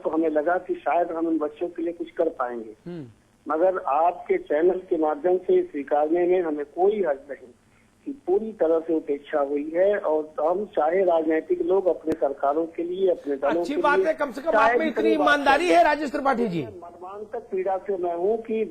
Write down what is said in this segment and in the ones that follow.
तो हमें लगा कि शायद हम उन बच्चों के लिए कुछ कर पाएंगे, मगर आपके चैनल के माध्यम से स्वीकारने में हमें कोई हर्ज नहीं कि पूरी तरह से उपेक्षा हुई है। और हम चाहे राजनीतिक लोग अपने सरकारों के लिए, अपने दलों अच्छी के बात लिए, है, कम से कम आप में इतनी ईमानदारी है राजेश त्रिपाठी जी। मर्मांतक पीड़ा से मैं हूँ कि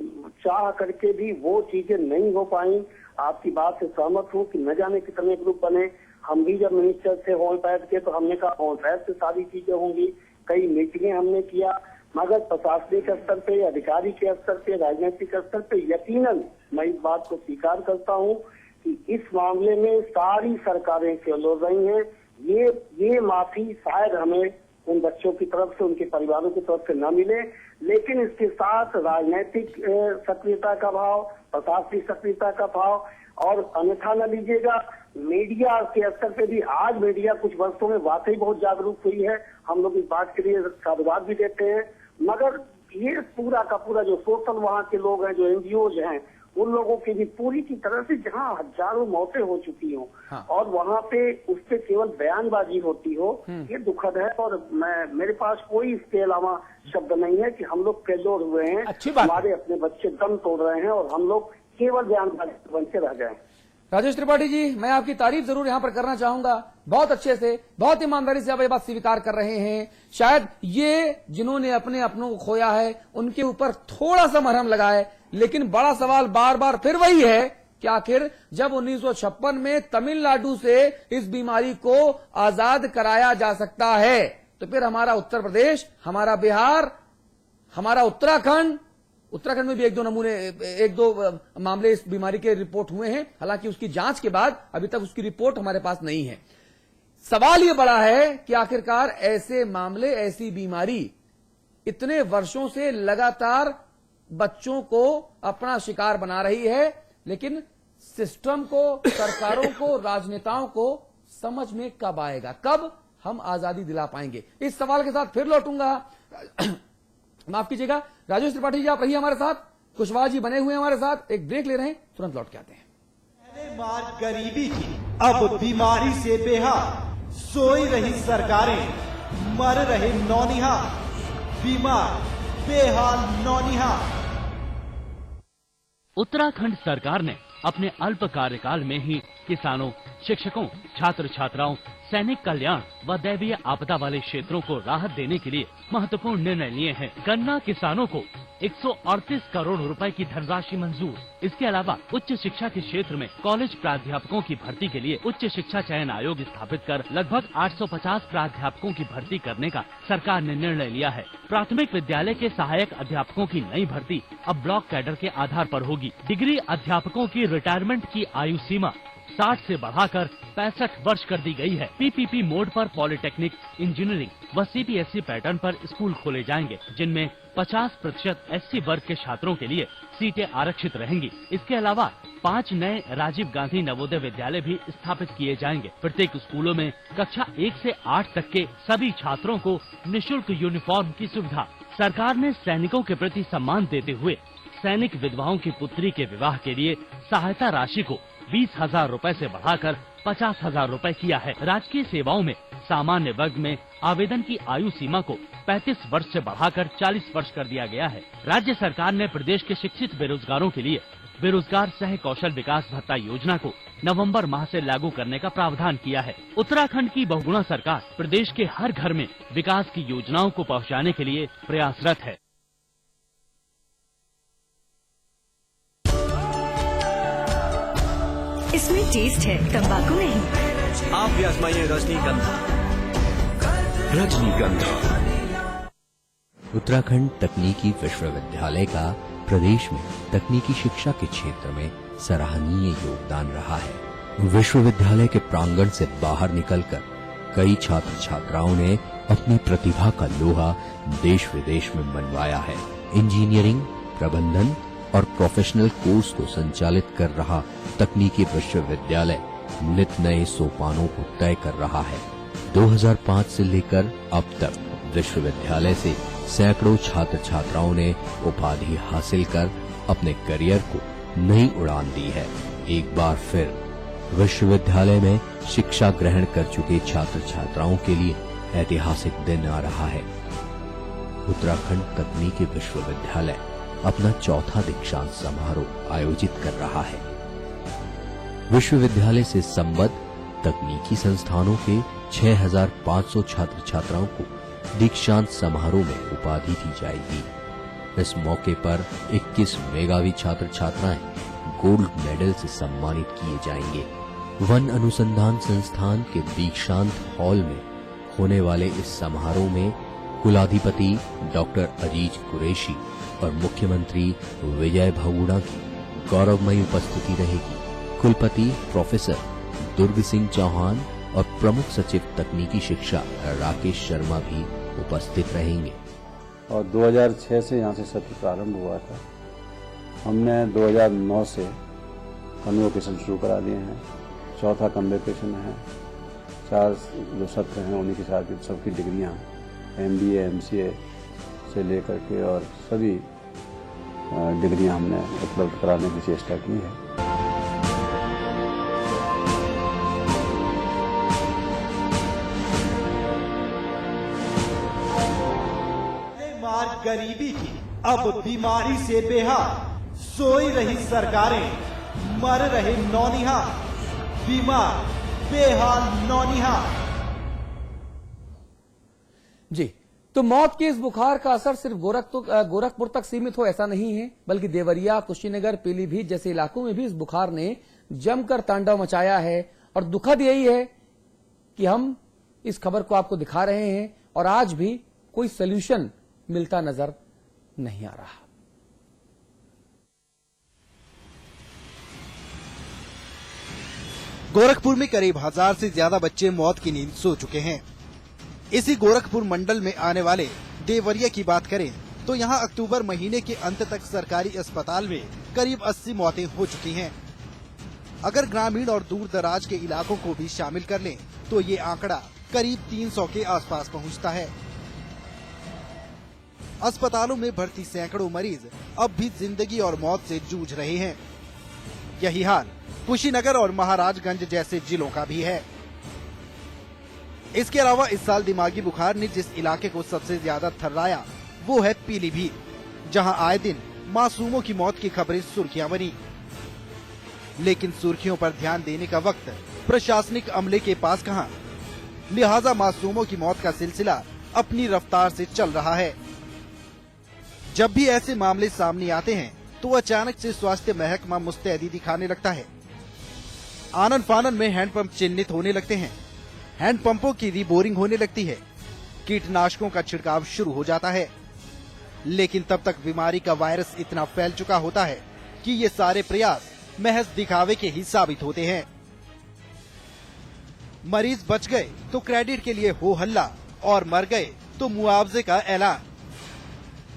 चाह करके भी वो चीजें नहीं हो पाई। आपकी बात से सहमत हूँ कि न जाने कितने ग्रुप बने। हम भी जब मिनिस्टर से हॉल पैड के तो हमने कहा हॉल पैड से सारी चीजें होंगी, कई मीटिंगें हमने किया, मगर प्रशासनिक स्तर पे, अधिकारी के स्तर पे, राजनीतिक स्तर पे यकीनन मैं इस बात को स्वीकार करता हूँ कि इस मामले में सारी सरकारें फेल हो रही हैं। ये माफी शायद हमें उन बच्चों की तरफ से, उनके परिवारों की तरफ से न मिले, लेकिन इसके साथ राजनीतिक सक्रियता का भाव, प्रशासनिक सक्रियता का भाव, और अन्यथा न लीजिएगा मीडिया के स्तर पे भी। आज मीडिया कुछ वर्षों में वाकई बहुत जागरूक हुई है, हम लोग इस बात के लिए साधुवाद भी देते हैं, मगर ये पूरा का पूरा जो सोशल वहाँ के लोग हैं, जो एनजीओज हैं, उन लोगों की भी पूरी की तरह से, जहाँ हजारों मौतें हो चुकी हों, हाँ। और वहाँ पे उस पे केवल बयानबाजी होती हो, ये दुखद है। और मेरे पास कोई इसके अलावा शब्द नहीं है कि हम लोग फेलोर हुए हैं, हमारे अपने बच्चे दम तोड़ रहे हैं और हम लोग केवल बयानबाजी बन के रह गए। राजेश त्रिपाठी जी, मैं आपकी तारीफ जरूर यहाँ पर करना चाहूंगा। बहुत अच्छे से, बहुत ईमानदारी से आप ये बात स्वीकार कर रहे हैं। शायद ये जिन्होंने अपने अपनों को खोया है उनके ऊपर थोड़ा सा मरहम लगा है, लेकिन बड़ा सवाल बार बार फिर वही है कि आखिर जब 1956 में तमिलनाडु से इस बीमारी को आजाद कराया जा सकता है, तो फिर हमारा उत्तर प्रदेश, हमारा बिहार, हमारा उत्तराखंड में भी एक दो मामले इस बीमारी के रिपोर्ट हुए हैं। हालांकि उसकी जांच के बाद अभी तक उसकी रिपोर्ट हमारे पास नहीं है। सवाल यह बड़ा है कि आखिरकार ऐसे मामले, ऐसी बीमारी इतने वर्षों से लगातार बच्चों को अपना शिकार बना रही है, लेकिन सिस्टम को, सरकारों को, राजनेताओं को समझ में कब आएगा, कब हम आजादी दिला पाएंगे? इस सवाल के साथ फिर लौटूंगा। माफ कीजिएगा राजेश त्रिपाठी जी, आप रहिए हमारे साथ, कुशवाहा जी बने हुए हैं हमारे साथ, एक ब्रेक ले रहे हैं, तुरंत लौट के आते हैं। पहले मार गरीबी की, अब बीमारी से बेहाल, सोई रही सरकारें, मर रहे नौनिहाल, बीमार बेहाल नौनिहाल। उत्तराखंड सरकार ने अपने अल्प कार्यकाल में ही किसानों, शिक्षकों, छात्र छात्राओं, सैनिक कल्याण व दैवीय आपदा वाले क्षेत्रों को राहत देने के लिए महत्वपूर्ण निर्णय लिए हैं। गन्ना किसानों को 138 करोड़ रुपए की धनराशि मंजूर। इसके अलावा उच्च शिक्षा के क्षेत्र में कॉलेज प्राध्यापकों की भर्ती के लिए उच्च शिक्षा चयन आयोग स्थापित कर लगभग 850 प्राध्यापकों की भर्ती करने का सरकार ने निर्णय लिया है। प्राथमिक विद्यालय के सहायक अध्यापकों की नई भर्ती अब ब्लॉक कैडर के आधार पर होगी। डिग्री अध्यापकों की रिटायरमेंट की आयु सीमा 60 से बढ़ाकर 65 वर्ष कर दी गई है। पीपीपी मोड पर पॉलिटेक्निक, इंजीनियरिंग व सीबीएसई पैटर्न पर स्कूल खोले जाएंगे, जिनमें 50% SC वर्ग के छात्रों के लिए सीटें आरक्षित रहेंगी। इसके अलावा 5 नए राजीव गांधी नवोदय विद्यालय भी स्थापित किए जाएंगे। प्रत्येक स्कूलों में कक्षा 1 से 8 तक के सभी छात्रों को निःशुल्क यूनिफॉर्म की सुविधा। सरकार ने सैनिकों के प्रति सम्मान देते हुए सैनिक विधवाओं की पुत्री के विवाह के लिए सहायता राशि को 20,000 रूपए से बढ़ाकर 50,000 रूपए किया है। राजकीय सेवाओं में सामान्य वर्ग में आवेदन की आयु सीमा को 35 वर्ष से बढ़ाकर 40 वर्ष कर दिया गया है। राज्य सरकार ने प्रदेश के शिक्षित बेरोजगारों के लिए बेरोजगार सह कौशल विकास भत्ता योजना को नवंबर माह से लागू करने का प्रावधान किया है। उत्तराखंड की बहुगुणा सरकार प्रदेश के हर घर में विकास की योजनाओं को पहुँचाने के लिए प्रयासरत है। इसमें टेस्ट है, तंबाकू नहीं। आप भी आजमाइए रजनीगंधा। उत्तराखंड तकनीकी विश्वविद्यालय का प्रदेश में तकनीकी शिक्षा के क्षेत्र में सराहनीय योगदान रहा है। विश्वविद्यालय के प्रांगण से बाहर निकलकर कई छात्र छात्राओं ने अपनी प्रतिभा का लोहा देश विदेश में मनवाया है। इंजीनियरिंग, प्रबंधन और प्रोफेशनल कोर्स को संचालित कर रहा तकनीकी विश्वविद्यालय नित नए सोपानों को तय कर रहा है। 2005 से लेकर अब तक विश्वविद्यालय से सैकड़ों छात्र छात्राओं ने उपाधि हासिल कर अपने करियर को नई उड़ान दी है। एक बार फिर विश्वविद्यालय में शिक्षा ग्रहण कर चुके छात्र छात्राओं के लिए ऐतिहासिक दिन आ रहा है। उत्तराखंड तकनीकी विश्वविद्यालय अपना चौथा दीक्षांत समारोह आयोजित कर रहा है। विश्वविद्यालय से संबद्ध तकनीकी संस्थानों के 6,500 छात्र छात्राओं को दीक्षांत समारोह में उपाधि दी जाएगी। इस मौके पर 21 मेधावी छात्र छात्राएं गोल्ड मेडल से सम्मानित किए जाएंगे। वन अनुसंधान संस्थान के दीक्षांत हॉल में होने वाले इस समारोह में कुलाधिपति डॉक्टर अजीज कुरैशी और मुख्यमंत्री विजय बहुगुणा की गौरवमयी उपस्थिति रहेगी। कुलपति प्रोफेसर दुर्ग सिंह चौहान और प्रमुख सचिव तकनीकी शिक्षा राकेश शर्मा भी उपस्थित रहेंगे। और 2006 से यहाँ से सत्र प्रारंभ हुआ था। हमने 2009 से कन्वोकेशन शुरू करा दिए हैं। चौथा कन्वोकेशन है। 4 जो सत्र हैं उन्हीं के साथ सबकी डिग्रियाँ MBA MCA से लेकर के और सभी डिग्रियां हमने उपलब्ध कराने की चेष्टा की है। मार गरीबी की, अब बीमारी से बेहाल, सोई रही सरकारें, मर रहे नौनिहाल, बीमार बेहाल नौनिहाल। जी, तो मौत के इस बुखार का असर सिर्फ गोरखपुर तक सीमित हो ऐसा नहीं है, बल्कि देवरिया, कुशीनगर, पीलीभीत जैसे इलाकों में भी इस बुखार ने जमकर तांडव मचाया है। और दुखद यही है कि हम इस खबर को आपको दिखा रहे हैं और आज भी कोई सोल्यूशन मिलता नजर नहीं आ रहा। गोरखपुर में करीब 1000 से ज्यादा बच्चे मौत की नींद सो चुके हैं। इसी गोरखपुर मंडल में आने वाले देवरिया की बात करें तो यहां अक्टूबर महीने के अंत तक सरकारी अस्पताल में करीब 80 मौतें हो चुकी हैं। अगर ग्रामीण और दूर दराज के इलाकों को भी शामिल कर लें तो ये आंकड़ा करीब 300 के आसपास पहुंचता है। अस्पतालों में भर्ती सैकड़ों मरीज अब भी जिंदगी और मौत से जूझ रहे हैं। यही हाल कुशीनगर और महाराजगंज जैसे जिलों का भी है। इसके अलावा इस साल दिमागी बुखार ने जिस इलाके को सबसे ज्यादा थर्राया वो है पीलीभीत, जहां आए दिन मासूमों की मौत की खबरें सुर्खियां बनी। लेकिन सुर्खियों पर ध्यान देने का वक्त प्रशासनिक अमले के पास कहां, लिहाजा मासूमों की मौत का सिलसिला अपनी रफ्तार से चल रहा है। जब भी ऐसे मामले सामने आते हैं तो अचानक से स्वास्थ्य महकमा मुस्तैदी दिखाने लगता है। आनन फानन में हैंडपंप चिन्हित होने लगते हैं, हैंडपंपों की रीबोरिंग होने लगती है, कीटनाशकों का छिड़काव शुरू हो जाता है। लेकिन तब तक बीमारी का वायरस इतना फैल चुका होता है कि ये सारे प्रयास महज दिखावे के ही साबित होते हैं। मरीज बच गए तो क्रेडिट के लिए हो हल्ला और मर गए तो मुआवजे का ऐलान।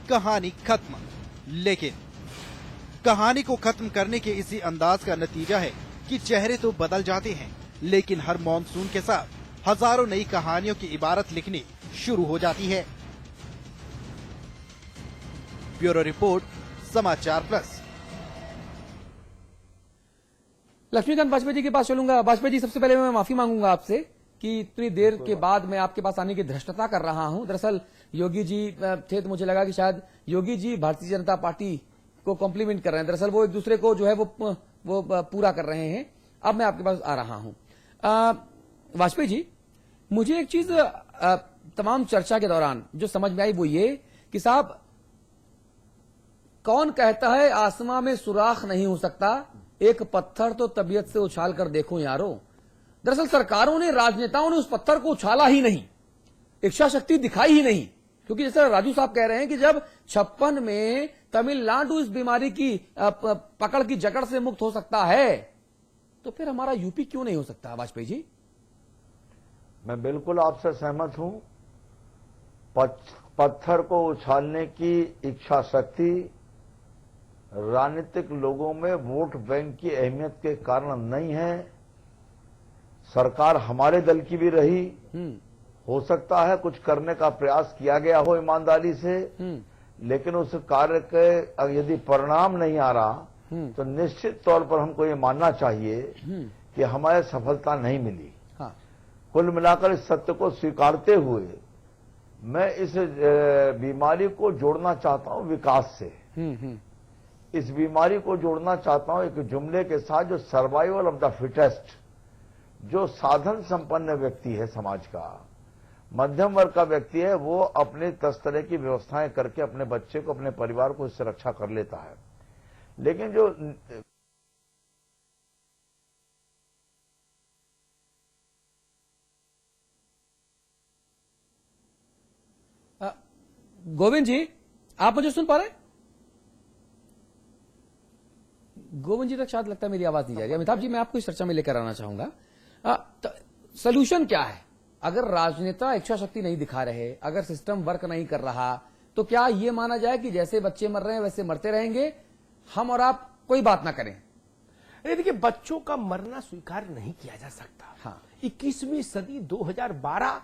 कहानी खत्म। लेकिन कहानी को खत्म करने के इसी अंदाज का नतीजा है कि चेहरे तो बदल जाते हैं, लेकिन हर मॉनसून के साथ हजारों नई कहानियों की इबारत लिखनी शुरू हो जाती है। ब्यूरो रिपोर्ट, समाचार प्लस। लक्ष्मीकांत वाजपेयी जी के पास चलूंगा। वाजपेयी जी, सबसे पहले मैं माफी मांगूंगा आपसे कि इतनी देर के बाद मैं आपके पास आने की धृष्टता कर रहा हूं। दरअसल योगी जी थे तो मुझे लगा कि शायद योगी जी भारतीय जनता पार्टी को कॉम्प्लीमेंट कर रहे हैं। दरअसल वो एक दूसरे को जो है वो पूरा कर रहे हैं। अब मैं आपके पास आ रहा हूं। वाजपेयी जी, मुझे एक चीज तमाम चर्चा के दौरान जो समझ में आई वो ये कि साहब, कौन कहता है आसमां में सुराख नहीं हो सकता, एक पत्थर तो तबीयत से उछाल कर देखो यारो। दरअसल सरकारों ने, राजनेताओं ने उस पत्थर को उछाला ही नहीं, इच्छा शक्ति दिखाई ही नहीं। क्योंकि जैसे राजू साहब कह रहे हैं कि जब 56 में तमिलनाडु इस बीमारी की पकड़ की जकड़ से मुक्त हो सकता है तो फिर हमारा यूपी क्यों नहीं हो सकता? वाजपेयी जी, मैं बिल्कुल आपसे सहमत हूं। पत्थर को उछालने की इच्छा शक्ति राजनीतिक लोगों में वोट बैंक की अहमियत के कारण नहीं है। सरकार हमारे दल की भी रही, हो सकता है कुछ करने का प्रयास किया गया हो ईमानदारी से, लेकिन उस कार्य के यदि परिणाम नहीं आ रहा तो निश्चित तौर पर हमको ये मानना चाहिए कि हमारे सफलता नहीं मिली। हाँ। कुल मिलाकर इस सत्य को स्वीकारते हुए मैं इस बीमारी को जोड़ना चाहता हूं विकास से। इस बीमारी को जोड़ना चाहता हूं एक जुमले के साथ, जो सर्वाइवल ऑफ द फिटेस्ट, जो साधन संपन्न व्यक्ति है समाज का, मध्यम वर्ग का व्यक्ति है, वो अपने 10 तरह की व्यवस्थाएं करके अपने बच्चे को, अपने परिवार को इससे रक्षा कर लेता है। लेकिन जो गोविंद जी, आप मुझे सुन पा रहे हैं? गोविंद जी तक शायद लगता है मेरी आवाज नहीं जा रही। अमिताभ जी, मैं आपको इस चर्चा में लेकर आना चाहूंगा। सोल्यूशन क्या है? अगर राजनेता इच्छा शक्ति नहीं दिखा रहे, अगर सिस्टम वर्क नहीं कर रहा, तो क्या ये माना जाए कि जैसे बच्चे मर रहे हैं वैसे मरते रहेंगे, हम और आप कोई बात ना करें? देखिए, बच्चों का मरना स्वीकार नहीं किया जा सकता। हाँ। 21वीं सदी 2012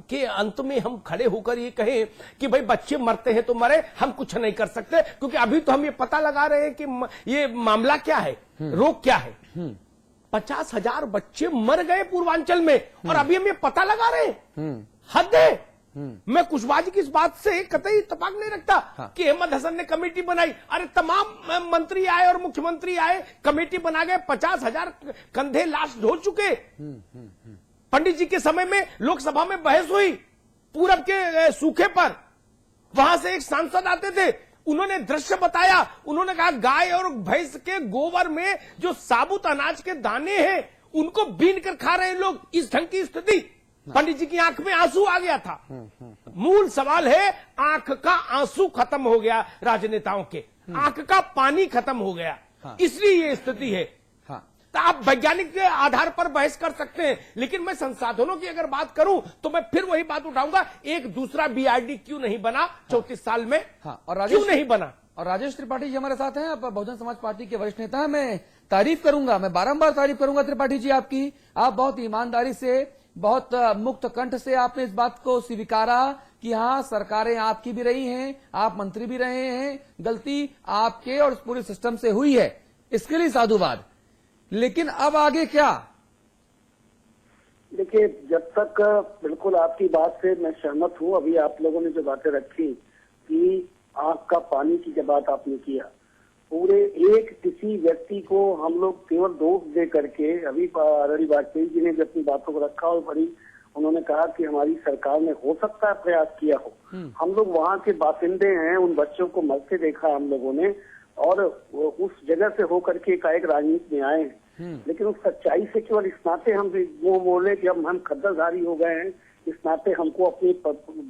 के अंत में हम खड़े होकर ये कहें कि भाई बच्चे मरते हैं तो मरे, हम कुछ नहीं कर सकते, क्योंकि अभी तो हम ये पता लगा रहे हैं कि ये मामला क्या है, रोग क्या है। 50,000 बच्चे मर गए पूर्वांचल में और अभी हम ये पता लगा रहे हैं। हद है। मैं कुशवाहा की इस बात से कतई इत्तेफाक नहीं रखता कि अहमद हसन ने कमेटी बनाई। अरे तमाम मंत्री आए और मुख्यमंत्री आए, कमेटी बना गए, 50,000 कंधे लाश ढो चुके। पंडित जी के समय में लोकसभा में बहस हुई पूरब के सूखे पर, वहां से एक सांसद आते थे, उन्होंने दृश्य बताया, उन्होंने कहा गाय और भैंस के गोबर में जो साबुत अनाज के दाने हैं उनको बीन कर खा रहे हैं लोग। इस ढंग की स्थिति, पंडित जी की आंख में आंसू आ गया था। मूल सवाल है, आंख का आंसू खत्म हो गया राजनेताओं के, आंख का पानी खत्म हो गया, इसलिए ये स्थिति है। तो आप वैज्ञानिक के आधार पर बहस कर सकते हैं, लेकिन मैं संसाधनों की अगर बात करूं तो मैं फिर वही बात उठाऊंगा, एक दूसरा बीआरडी क्यों नहीं बना 34 साल में? और क्यों नहीं बना? और राजेश त्रिपाठी जी हमारे साथ हैं, आप बहुजन समाज पार्टी के वरिष्ठ नेता हैं। मैं तारीफ करूंगा, मैं बारंबार तारीफ करूंगा त्रिपाठी जी आपकी। आप बहुत ईमानदारी से, बहुत मुक्त कंठ से आपने इस बात को स्वीकारा कि हाँ, सरकारें आपकी भी रही हैं, आप मंत्री भी रहे हैं, गलती आपके और पूरे सिस्टम से हुई है, इसके लिए साधुवाद। लेकिन अब आगे क्या? देखिए, जब तक बिल्कुल आपकी बात से मैं सहमत हूँ। अभी आप लोगों ने जो बातें रखी कि आंख का पानी की जब बात आपने किया, पूरे एक किसी व्यक्ति को हम लोग केवल दोष दे करके, अभी अटल वाजपेयी जी ने भी अपनी बातों को रखा और बड़ी उन्होंने कहा कि हमारी सरकार ने हो सकता है प्रयास किया हो। हम लोग वहाँ के बासिंदे हैं, उन बच्चों को मरते देखा हम लोगों ने, और उस जगह से होकर के एकाएक राजनीति में आए हैं। लेकिन उस सच्चाई से केवल इस नाते हम वो बोले कि अब हम खद्दरधारी हो गए हैं, इस नाते हमको अपनी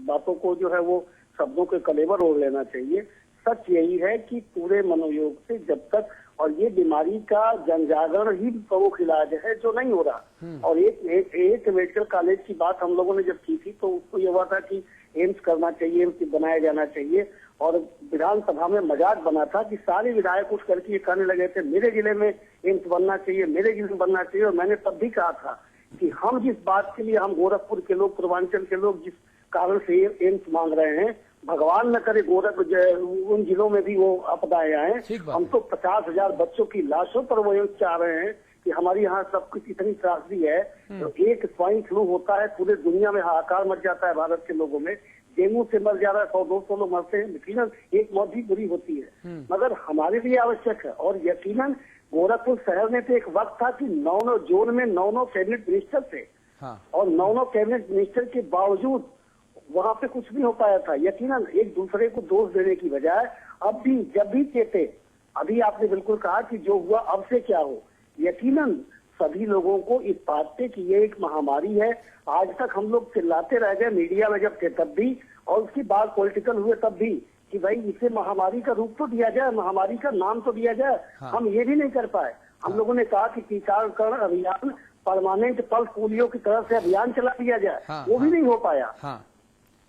बातों को जो है वो शब्दों के कलेवर ओढ़ लेना चाहिए। सच यही है कि पूरे मनोयोग से जब तक, और ये बीमारी का जनजागरण ही प्रमुख इलाज है जो नहीं हो रहा। और एक मेडिकल कॉलेज की बात हम लोगों ने जब की थी तो उसको ये हुआ था कि एम्स करना चाहिए, एम्स बनाया जाना चाहिए, और विधानसभा में मजाक बना था कि सारे विधायक उठ करके ये कहने लगे थे मेरे जिले में एम्स बनना चाहिए, मेरे जिले में बनना चाहिए। और मैंने तब भी कहा था कि हम जिस बात के लिए, हम गोरखपुर के लोग, पूर्वांचल के लोग जिस कारण से एम्स मांग रहे हैं, भगवान न करे उन जिलों में भी वो आपदाएं आए। हम तो 50,000 बच्चों की लाशों पर वो एम्स चाह रहे हैं कि हमारी यहाँ सब कुछ इतनी त्रासदी है। तो एक स्वाइन फ्लू होता है, पूरे दुनिया में हाहाकार मच जाता है भारत के लोगों में, डेंगू से मर जा रहा है, 100-200 लोग मरते हैं, यकीनन एक मौत भी बुरी होती है, मगर हमारे लिए आवश्यक है। और यकीनन गोरखपुर शहर में तो एक वक्त था कि 9 जोन में 9 कैबिनेट मिनिस्टर थे, और 9 कैबिनेट मिनिस्टर के बावजूद वहाँ पे कुछ नहीं हो पाया था। यकीनन एक दूसरे को दोष देने की बजाय अब भी जब भी कहते, अभी आपने बिल्कुल कहा कि जो हुआ अब से क्या हो, यकीनन सभी लोगों को इस बात पे कि ये एक महामारी है। आज तक हम लोग चिल्लाते रह गए मीडिया में जब थे तब भी, और उसकी बात पॉलिटिकल हुए तब भी, कि भाई इसे महामारी का रूप तो दिया जाए, महामारी का नाम तो दिया जाए। हम ये भी नहीं कर पाए। हम लोगों ने कहा कि टीकाकरण अभियान परमानेंट पल्स पोलियो की तरह से अभियान चला दिया जाए, वो भी नहीं हो पाया।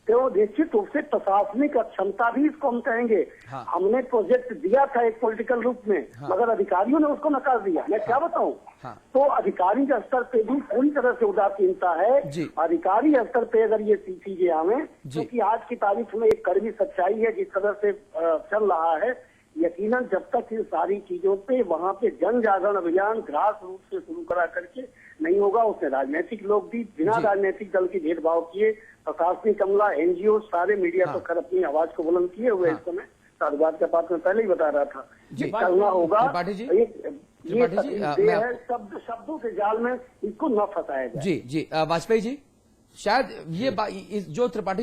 तो निश्चित रूप से प्रशासनिक अक्षमता भी इसको हम कहेंगे। हमने प्रोजेक्ट दिया था एक पॉलिटिकल रूप में, मगर अधिकारियों ने उसको नकार दिया। मैं क्या बताऊं? तो अधिकारी के स्तर पे भी पूरी तरह से उदासीनता है। अधिकारी स्तर पे अगर ये चीजें आवे, क्योंकि आज की तारीख में एक कड़वी सच्चाई है जिस तरह से चल रहा है, यकीनन जब तक इन सारी चीजों पे वहाँ पे जन जागरण अभियान ग्रास रूट से शुरू करा करके नहीं होगा। उसमें राजनीतिक लोग भी बिना राजनीतिक दल के भेदभाव किए, प्रशासनिक अमला, एनजीओ, सारे मीडिया तो खैर अपनी आवाज को बुलंद किए हुए इस समय साधुवाद का बात मैं पहले ही बता रहा था। करना होगा। ये है शब्दों के जाल में इसको न फंसाया जाए। जी वाजपेयी जी, शायद ये जो त्रिपाठी